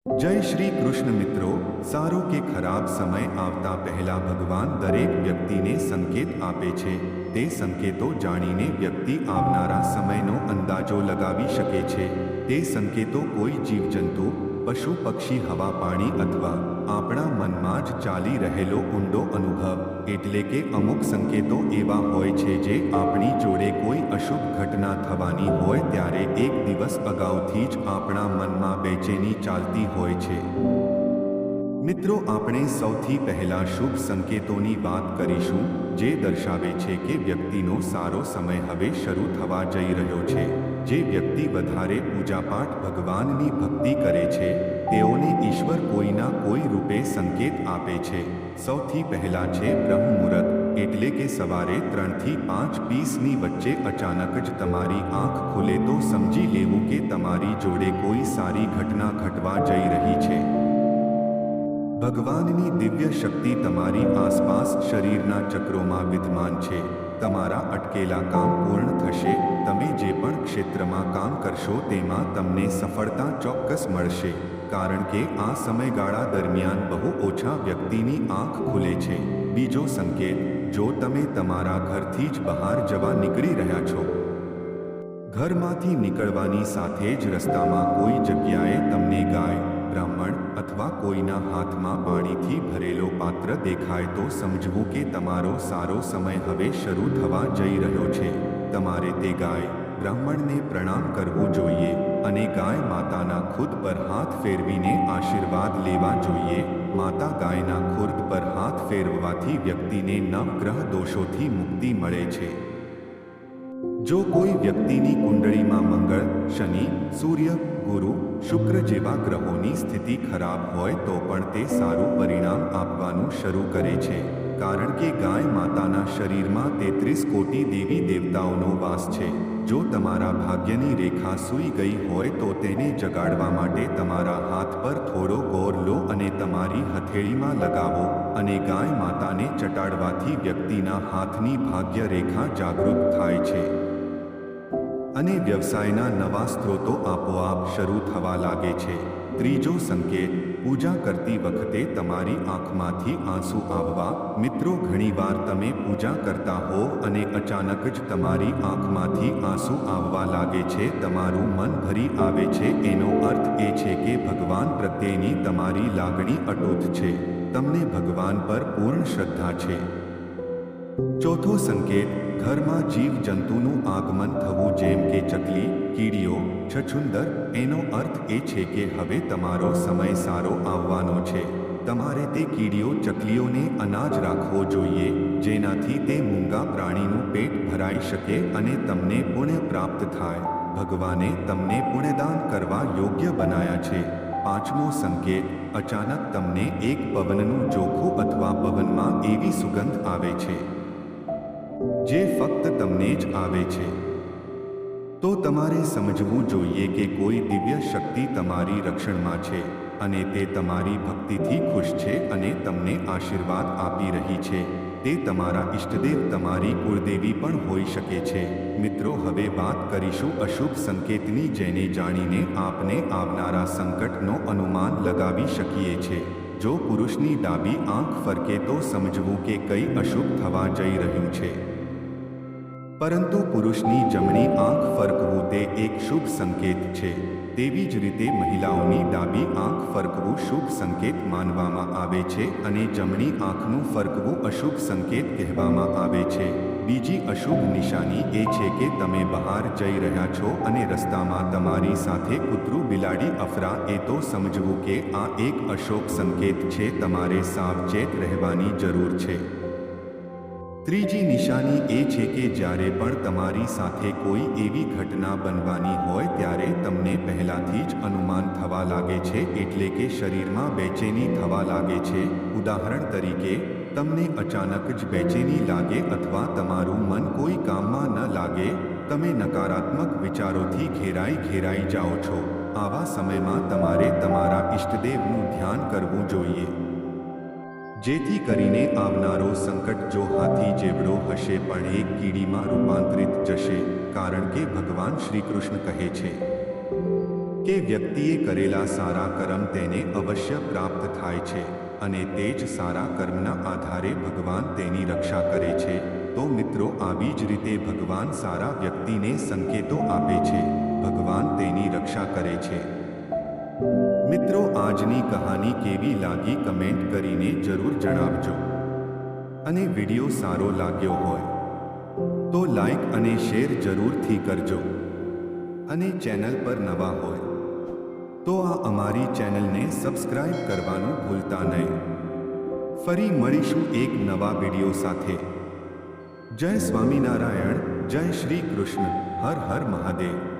જય શ્રી કૃષ્ણ મિત્રો, સારો કે ખરાબ સમય આવતા પહેલા ભગવાન દરેક વ્યક્તિને સંકેત આપે છે. તે સંકેતો જાણીને વ્યક્તિ આવનારા સમયનો અંદાજો લગાવી શકે છે. તે સંકેતો કોઈ જીવજંતુ, પશુ પક્ષી, હવા, પાણી અથવા આપણા મનમાં જ ચાલી રહેલો ઊંડો અનુભવ એટલે કે અમુક સંકેતો એવા હોય છે જે આપણી જોડે કોઈ અશુભ ઘટના થવાની હોય ત્યારે એક દિવસ અગાઉથી જ આપણા મનમાં બેચેની ચાલતી હોય છે. મિત્રો, આપણે સૌથી પહેલા શુભ સંકેતોની વાત કરીશું જે દર્શાવે છે કે વ્યક્તિનો સારો સમય હવે શરૂ થવા જઈ રહ્યો છે. જે વ્યક્તિ વધારે પૂજાપાઠ, ભગવાનની ભક્તિ કરે છે તેઓને ઈશ્વર કોઈના કોઈ રૂપે સંકેત આપે છે. સૌથી પહેલા છે બ્રહ્મ મુહૂર્ત, એટલે કે સવારે 3 થી 5:20ની વચ્ચે અચાનક જ તમારી આંખ ખુલે તો સમજી લેવું કે તમારી જોડે કોઈ સારી ઘટના ઘટવા જઈ રહી છે. ભગવાનની દિવ્ય શક્તિ તમારી આસપાસ શરીરના ચક્રોમાં વિદ્યમાન છે. તમારા અટકેલા કામ પૂર્ણ થશે. તમે જે પણ ક્ષેત્રમાં કામ કરશો તેમાં તમને સફળતા ચોક્કસ મળશે, કારણ કે આ સમયગાળા દરમિયાન બહુ ઓછા વ્યક્તિની આંખ ખુલે છે. બીજો સંકેત, જો તમે તમારા ઘરથી જ બહાર જવા નીકળી રહ્યા છો, ઘરમાંથી નીકળવાની સાથે જ રસ્તામાં કોઈ જગ્યાએ તમને ગાય, બ્રાહ્મણ અથવા કોઈના હાથમાં પાણીથી ભરેલો પાત્ર દેખાય તો સમજવું કે તમારો સારો સમય હવે શરૂ થવા જઈ રહ્યો છે. તમારે તે ગાય, બ્રાહ્મણને પ્રણામ કરવું જોઈએ અને ગાય માતાના ખુદ પર હાથ ફેરવીને આશીર્વાદ લેવા જોઈએ. માતા ગાયના ખુદ પર હાથ ફેરવવાથી વ્યક્તિને નવગ્રહ દોષોથી મુક્તિ મળે છે. જો કોઈ વ્યક્તિની કુંડળીમાં મંગળ, શનિ, સૂર્ય, ગુરુ, શુક્ર જેવા ગ્રહોની સ્થિતિ ખરાબ હોય તો પણ તે સારું પરિણામ આપવાનું શરૂ કરે છે, કારણ કે ગાય માતાના શરીરમાં 33 કોટી દેવી દેવતાઓનો વાસ છે. જો તમારા ભાગ્યની રેખા સૂઈ ગઈ હોય તો તેને જગાડવા માટે તમારા હાથ પર થોડો ગોળ લો અને તમારી હથેળીમાં લગાવો અને ગાય માતાને ચટાડવાથી વ્યક્તિના હાથની ભાગ્ય રેખા જાગૃત થાય છે અને વ્યવસાયના નવા સ્ત્રોતો આપોઆપ શરૂ થવા લાગે છે. ત્રીજો સંકેત, પૂજા કરતી વખતે તમારી આંખમાંથી આંસુ આવવા. મિત્રો, ઘણીવાર તમે પૂજા કરતા હો અને અચાનક જ તમારી આંખમાંથી આંસુ આવવા લાગે છે, તમારું મન ભરી આવે છે. એનો અર્થ એ છે કે ભગવાન પ્રત્યેની તમારી લાગણી અતૂટ છે. તમને ભગવાન પર પૂર્ણ શ્રદ્ધા છે. ચોથો સંકેત, ઘરમાં જીવજંતુનું આગમન થવું, જેમ કે ચકલી, કીડીઓ, છછુંદર. એનો અર્થ એ છે કે હવે તમારો સમય સારો આવવાનો છે. તમારે તે કીડીઓ, ચકલીઓને અનાજ રાખવો જોઈએ જેનાથી તે મૂંગા પ્રાણીનું પેટ ભરાઈ શકે અને તમને પુણ્ય પ્રાપ્ત થાય. ભગવાને તમને પુણ્યદાન કરવા યોગ્ય બનાયા છે. પાંચમો સંકેત, અચાનક તમને એક પવનનું ઝોખું અથવા પવનમાં એવી સુગંધ આવે છે જે ફક્ત તમને જ આવે છે, તો તમારે સમજવું જોઈએ કે કોઈ દિવ્ય શક્તિ તમારી રક્ષણમાં છે અને તે તમારી ભક્તિથી ખુશ છે અને તમને આશીર્વાદ આપી રહી છે. તે તમારા ઈષ્ટદેવ, તમારી કુળદેવી પણ હોઈ શકે છે. મિત્રો, હવે વાત કરીશું અશુભ સંકેતની, જેને જાણીને આપને આવનારા સંકટનો અનુમાન લગાવી શકીએ છીએ. જો પુરુષની ડાબી આંખ ફરકે તો સમજવું કે કંઈ અશુભ થવા જઈ રહ્યું છે, પરંતુ પુરુષની જમણી આંખ ફરકવું તે એક શુભ સંકેત છે. તેવી જ રીતે મહિલાઓની ડાબી આંખ ફરકવું શુભ સંકેત માનવામાં આવે છે અને જમણી આંખનું ફરકવું અશુભ સંકેત કહેવામાં આવે છે. બીજી અશુભ નિશાની એ છે કે તમે બહાર જઈ રહ્યા છો અને રસ્તામાં તમારી સાથે કૂતરું, બિલાડી અફરા એ તો સમજવું કે આ એક અશુભ સંકેત છે. તમારે સાવચેત રહેવાની જરૂર છે. ત્રીજી નિશાની એ છે કે જ્યારે પણ તમારી સાથે કોઈ એવી ઘટના બનવાની હોય ત્યારે તમને પહેલાથી જ અનુમાન થવા લાગે છે, એટલે કે શરીરમાં બેચેની થવા લાગે છે. ઉદાહરણ તરીકે, તમને અચાનક જ બેચેની લાગે અથવા તમારું મન કોઈ કામમાં ન લાગે. તમે નકારાત્મક વિચારોથી ઘેરાઈ જાઓ છો. આવા સમયમાં તમારે તમારા ઈષ્ટદેવનું ધ્યાન કરવું જોઈએ, જેથી કરીને આવનારો સંકટ જો હાથી જેવડો હશે પણ એક કીડીમાં રૂપાંતરિત જશે, કારણ કે ભગવાન શ્રી કૃષ્ણ કહે છે કે વ્યક્તિએ કરેલા સારા કર્મ તેને અવશ્ય પ્રાપ્ત થાય છે અને તે જ સારા કર્મના આધારે ભગવાન તેની રક્ષા કરે છે. તો મિત્રો, આવી જ રીતે ભગવાન સારા વ્યક્તિને સંકેતો આપે છે, ભગવાન તેની રક્ષા કરે છે. મિત્રો, આજની કહાની કેવી લાગી કમેન્ટ કરીને જરૂર જણાવજો. અને વિડિયો સારો લાગ્યો હોય તો લાઈક અને શેર જરૂરથી કરજો. અને ચેનલ પર નવા હોય તો આ અમારી ચેનલને સબસ્ક્રાઇબ કરવાનું ભૂલતા નહીં. ફરી મળીશું એક નવા વિડિયો સાથે. જય સ્વામિનારાયણ, જય શ્રી કૃષ્ણ, હર હર મહાદેવ.